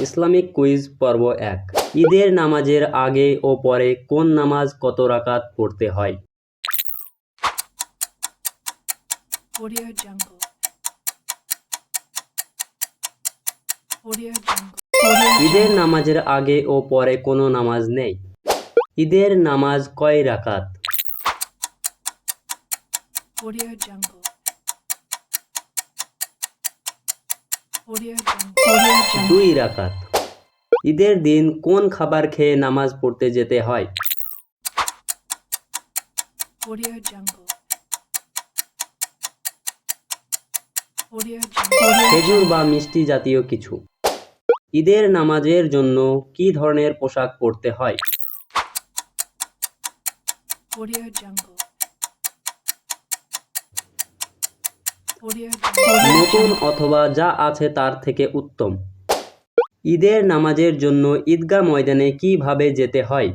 Islamic quiz পর্ব ১। ঈদের নামাজের আগে ও পরে কোন নামাজ কত রাকাত পড়তে হয়? Audio Jungle. Audio Jungle. ঈদের নামাজের আগে ও পরে কোনো নামাজ নেই। ঈদের নামাজ কয় রাকাত? Audio Jungle. Audio Jungle. ২ রাকাত। ঈদের দিন কোন খাবার খেয়ে নামাজ পড়তে যেতে হয়? Audio Jungle. Audio Jungle. খেজুর বা মিষ্টি জাতীয় কিছু। ঈদের নামাজের জন্য কি ধরনের পোশাক পরতে হয়? Audio Jungle. Audio Jungle. নতুন অথবা যা আছে তার থেকে উত্তম। ঈদের নামাজের জন্য ঈদগাহ ময়দানে কিভাবে যেতে হয়?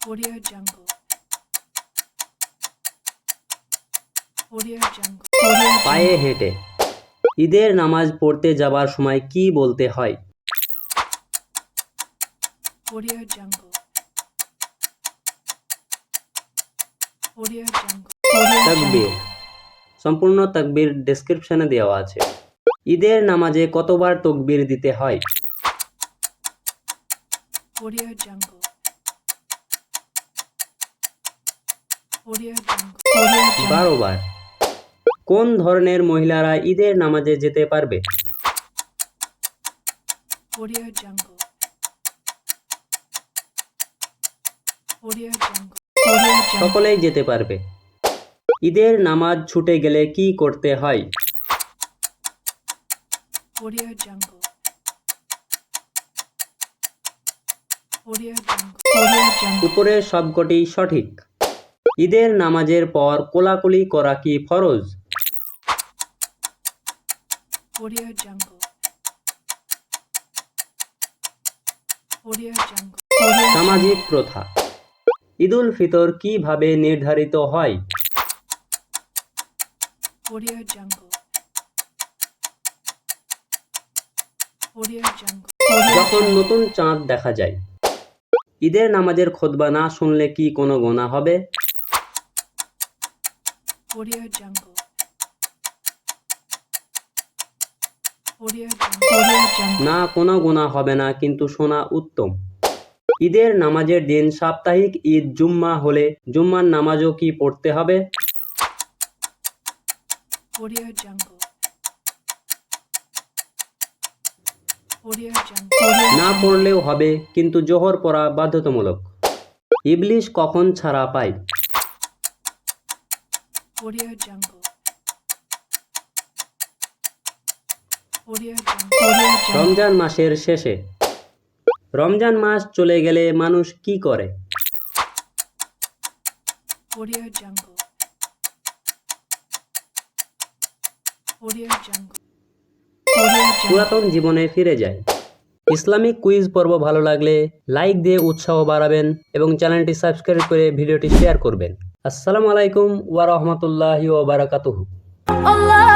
Audio Jungle. Audio Jungle. পায়ে হেঁটে। ঈদের নামাজ পড়তে যাবার সময় কি বলতে হয়? Audio Jungle. Audio Jungle. তাকবীর। সম্পূর্ণ তাকবীর ডেসক্রিপশনে দেওয়া আছে। ঈদের নামাজে কতবার তাকবীর দিতে হয়? Audio Jungle. Audio Jungle. 12 বার। কোন ধরনের মহিলারা ঈদের নামাজে যেতে পারবে? Audio Jungle. Audio Jungle. সকলেই যেতে পারবে। ঈদের নামাজ ছুটে গেলে কি করতে হয়? Audio Jungle. Audio Jungle. উপরের সবকটি সঠিক। ঈদের নামাজের পর কোলাকুলি করা কি ফরজ? Audio Jungle. Audio Jungle. সামাজিক প্রথা। ঈদুল ফিতর কিভাবে নির্ধারিত হয়? Audio Jungle. Audio Jungle. যখন নতুন চাঁদ দেখা যায়। ঈদের নামাজের খুতবা না শুনলে কি কোনো গুনাহ হবে? Audio Jungle. Audio Jungle. না, কোনো গুনাহ হবে না, কিন্তু শোনা উত্তম। ঈদের নামাজের দিন সাপ্তাহিক ঈদ জুম্মা হলে জুম্মার নামাজও কি পড়তে হবে? Audio Jungle. Audio Jungle. না পড়লেও হবে, কিন্তু জোহর পড়া বাধ্যতামূলক। ইবলিশ কখন ছাড়া পায়? Audio Jungle. Audio Jungle. Ramzan মাসের শেষে। রমজান মাস চলে গেলে মানুষ কি করে? Audio Jungle. Audio Jungle. পুরাতন জীবনে ফিরে যায়। ইসলামিক কুইজ পর্ব ভালো লাগলে লাইক দিয়ে উৎসাহ বাড়াবেন এবং চ্যানেলটি সাবস্ক্রাইব করে ভিডিওটি শেয়ার করবেন। আসসালামু আলাইকুম ওয়া রাহমাতুল্লাহি ওয়া বারাকাতুহু। Allah